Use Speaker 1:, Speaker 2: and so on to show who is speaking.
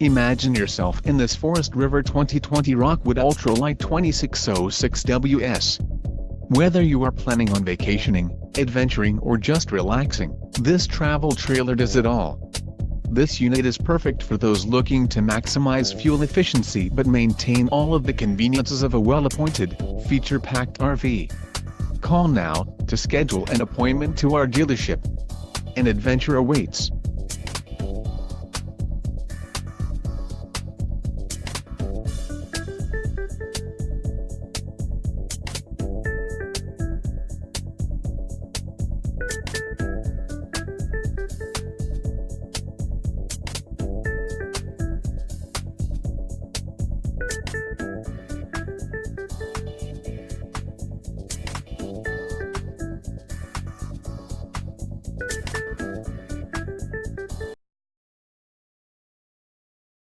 Speaker 1: Imagine yourself in this Forest River 2020 Rockwood Ultra Lite 2606WS. Whether you are planning on vacationing, adventuring or just relaxing, this travel trailer does it all. This unit is perfect for those looking to maximize fuel efficiency but maintain all of the conveniences of a well-appointed, feature-packed RV. Call now to schedule an appointment to our dealership. An adventure awaits.